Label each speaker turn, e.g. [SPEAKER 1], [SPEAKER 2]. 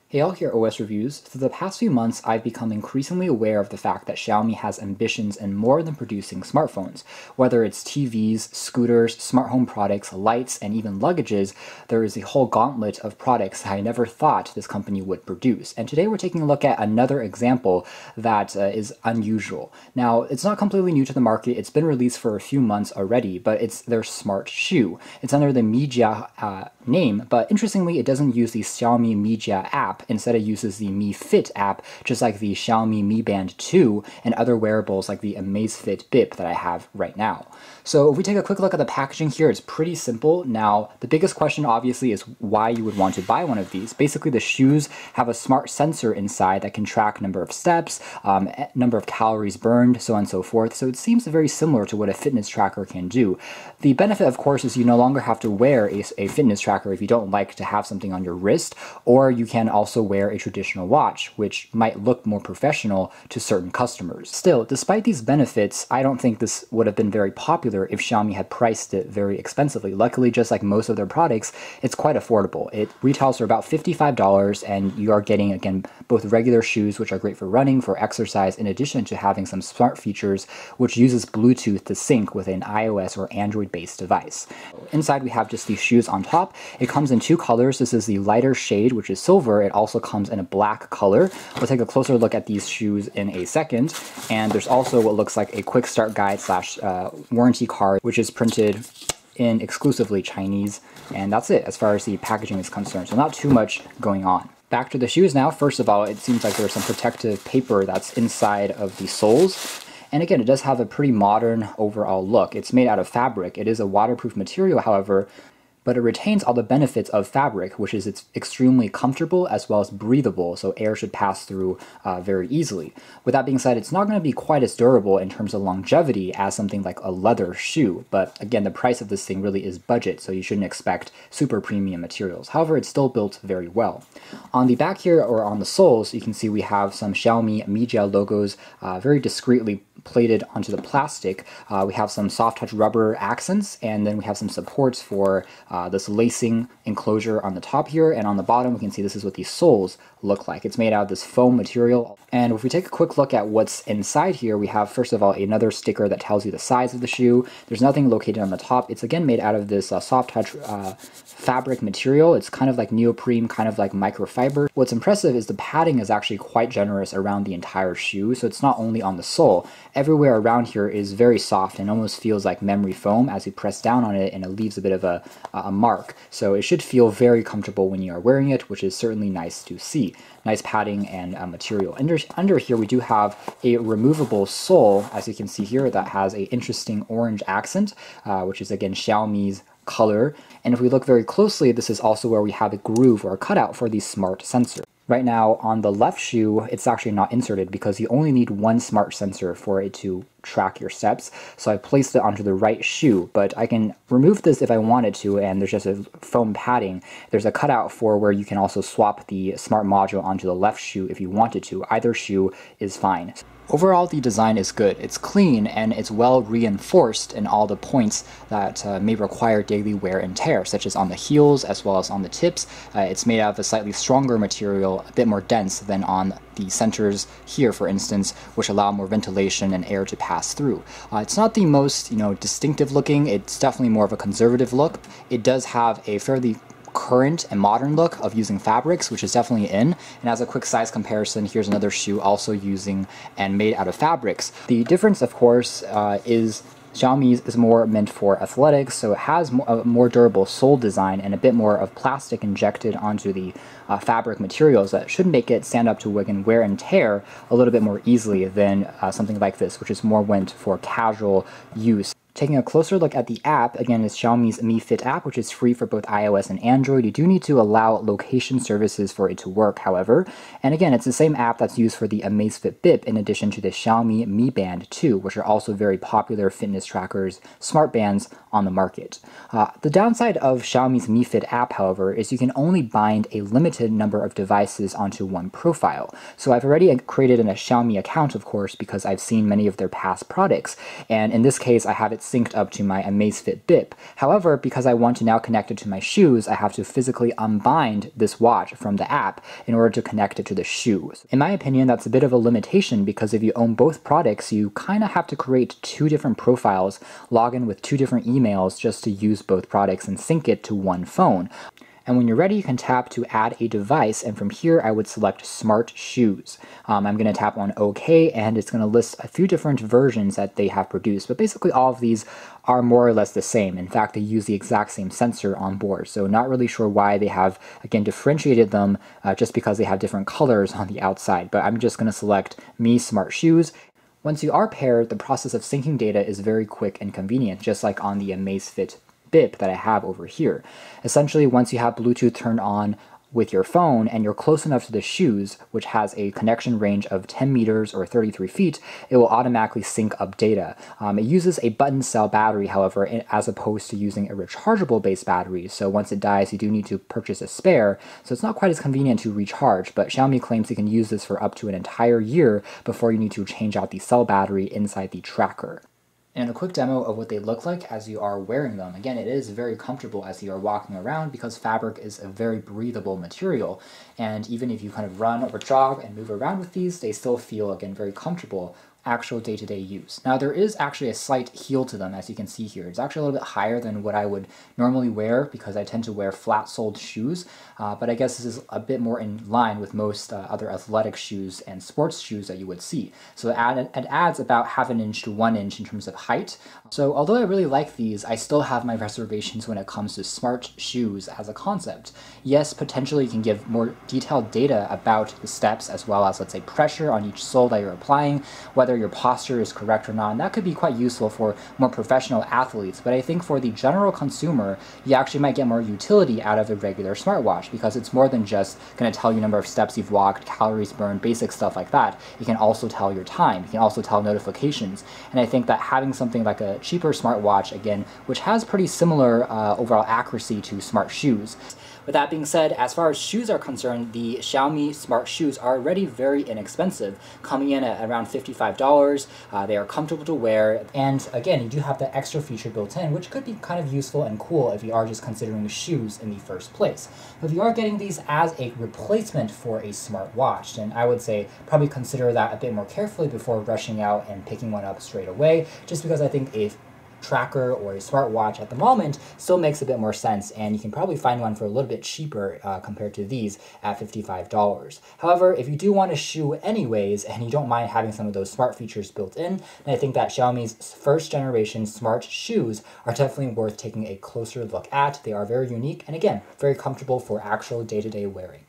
[SPEAKER 1] Hey all, here OS Reviews. For the past few months, I've become increasingly aware of the fact that Xiaomi has ambitions in more than producing smartphones. Whether it's TVs, scooters, smart home products, lights, and even luggages, there is a whole gauntlet of products I never thought this company would produce. And today we're taking a look at another example that is unusual. Now, it's not completely new to the market. It's been released for a few months already, but it's their smart shoe. It's under the Mijia name, but interestingly, it doesn't use the Xiaomi Mijia app. Instead, it uses the Mi Fit app, just like the Xiaomi Mi Band 2 and other wearables like the Amazfit Bip that I have right now. So if we take a quick look at the packaging here, it's pretty simple. Now, the biggest question obviously is why you would want to buy one of these. Basically, the shoes have a smart sensor inside that can track number of steps, number of calories burned, so on and so forth. So it seems very similar to what a fitness tracker can do. The benefit, of course, is you no longer have to wear a fitness tracker if you don't like to have something on your wrist, or you can also wear a traditional watch, which might look more professional to certain customers. Still, despite these benefits, I don't think this would have been very popular if Xiaomi had priced it very expensively. Luckily, just like most of their products, it's quite affordable. It retails for about $55, and you are getting, again, both regular shoes, which are great for running, for exercise, in addition to having some smart features, which uses Bluetooth to sync with an iOS or Android-based device. Inside, we have just these shoes on top. It comes in two colors. This is the lighter shade, which is silver. It also comes in a black color. We'll take a closer look at these shoes in a second. And there's also what looks like a quick start guide slash warranty card, which is printed in exclusively Chinese. And that's it as far as the packaging is concerned. So not too much going on. Back to the shoes now. First of all, it seems like there's some protective paper that's inside of the soles. And again, it does have a pretty modern overall look. It's made out of fabric. It is a waterproof material, however, but it retains all the benefits of fabric, which is it's extremely comfortable as well as breathable, so air should pass through very easily. With that being said, it's not going to be quite as durable in terms of longevity as something like a leather shoe, but again, the price of this thing really is budget, so you shouldn't expect super premium materials. However, it's still built very well. On the back here, or on the soles, you can see we have some Xiaomi Mijia logos very discreetly plated onto the plastic. We have some soft touch rubber accents, and then we have some supports for this lacing enclosure on the top here, and on the bottom we can see this is what the soles look like. It's made out of this foam material. And if we take a quick look at what's inside here, we have first of all another sticker that tells you the size of the shoe. There's nothing located on the top. It's again made out of this soft touch fabric material. It's kind of like neoprene, kind of like microfiber. What's impressive is the padding is actually quite generous around the entire shoe, so it's not only on the sole. Everywhere around here is very soft and almost feels like memory foam as you press down on it, and it leaves a bit of a mark. So it should feel very comfortable when you are wearing it, which is certainly nice to see. Nice padding and material. Under here we do have a removable sole, as you can see here, that has an interesting orange accent, which is again Xiaomi's color. And if we look very closely, this is also where we have a groove or a cutout for the smart sensor. Right now, on the left shoe, it's actually not inserted because you only need one smart sensor for it to track your steps. So I placed it onto the right shoe, but I can remove this if I wanted to, and there's just a foam padding. There's a cutout for where you can also swap the smart module onto the left shoe if you wanted to. Either shoe is fine. Overall, the design is good. It's clean and it's well reinforced in all the points that may require daily wear and tear, such as on the heels as well as on the tips. It's made out of a slightly stronger material, a bit more dense than on the centers here, for instance, which allow more ventilation and air to pass through. It's not the most, distinctive looking. It's definitely more of a conservative look. It does have a fairly current and modern look of using fabrics, which is definitely in. And as a quick size comparison, here's another shoe also using and made out of fabrics. The difference, of course, is Xiaomi's is more meant for athletics, so it has a more durable sole design and a bit more of plastic injected onto the fabric materials that should make it stand up to wear and tear a little bit more easily than something like this, which is more meant for casual use. Taking a closer look at the app, again, is Xiaomi's Mi Fit app, which is free for both iOS and Android. You do need to allow location services for it to work, however. And again, it's the same app that's used for the Amazfit Bip in addition to the Xiaomi Mi Band 2, which are also very popular fitness trackers, smart bands on the market. The downside of Xiaomi's Mi Fit app, however, is you can only bind a limited number of devices onto one profile. So I've already created a Xiaomi account, of course, because I've seen many of their past products. And in this case, I have it synced up to my Amazfit bip. However, because I want to now connect it to my shoes, I have to physically unbind this watch from the app in order to connect it to the shoe. In my opinion, that's a bit of a limitation because if you own both products, you kind of have to create two different profiles, log in with two different emails just to use both products and sync it to one phone. And when you're ready, you can tap to add a device, and from here I would select Smart Shoes. I'm going to tap on OK, and it's going to list a few different versions that they have produced, but basically all of these are more or less the same. In fact, they use the exact same sensor on board, so not really sure why they have, again, differentiated them just because they have different colors on the outside, but I'm just going to select Mi Smart Shoes. Once you are paired, the process of syncing data is very quick and convenient, just like on the Amazfit bip that I have over here. Essentially, once you have Bluetooth turned on with your phone and you're close enough to the shoes, which has a connection range of 10 meters or 33 feet, it will automatically sync up data. It uses a button cell battery, however, as opposed to using a rechargeable based battery. So once it dies, you do need to purchase a spare. So it's not quite as convenient to recharge, but Xiaomi claims you can use this for up to an entire year before you need to change out the cell battery inside the tracker. And a quick demo of what they look like as you are wearing them. Again, it is very comfortable as you are walking around because fabric is a very breathable material. And even if you kind of run or jog and move around with these, they still feel, again, very comfortable. Actual day-to-day use. Now there is actually a slight heel to them, as you can see here. It's actually a little bit higher than what I would normally wear because I tend to wear flat-soled shoes, but I guess this is a bit more in line with most other athletic shoes and sports shoes that you would see. So it adds about half an inch to 1 inch in terms of height. So although I really like these, I still have my reservations when it comes to smart shoes as a concept. Yes, potentially you can give more detailed data about the steps as well as, let's say, pressure on each sole that you're applying, whether your posture is correct or not, and that could be quite useful for more professional athletes. But I think for the general consumer, you actually might get more utility out of a regular smartwatch because it's more than just going to tell you number of steps you've walked, calories burned, basic stuff like that. It can also tell your time. It can also tell notifications. And I think that having something like a cheaper smartwatch, again, which has pretty similar overall accuracy to smart shoes. With that being said, as far as shoes are concerned, the Xiaomi Smart Shoes are already very inexpensive, coming in at around $55. They are comfortable to wear, and again, you do have that extra feature built in, which could be kind of useful and cool if you are just considering shoes in the first place. But if you are getting these as a replacement for a smartwatch, then I would say probably consider that a bit more carefully before rushing out and picking one up straight away, just because I think a tracker or a smartwatch at the moment still makes a bit more sense, and you can probably find one for a little bit cheaper compared to these at $55. However, if you do want a shoe anyways and you don't mind having some of those smart features built in, then I think that Xiaomi's first generation smart shoes are definitely worth taking a closer look at. They are very unique and, again, very comfortable for actual day-to-day wearing.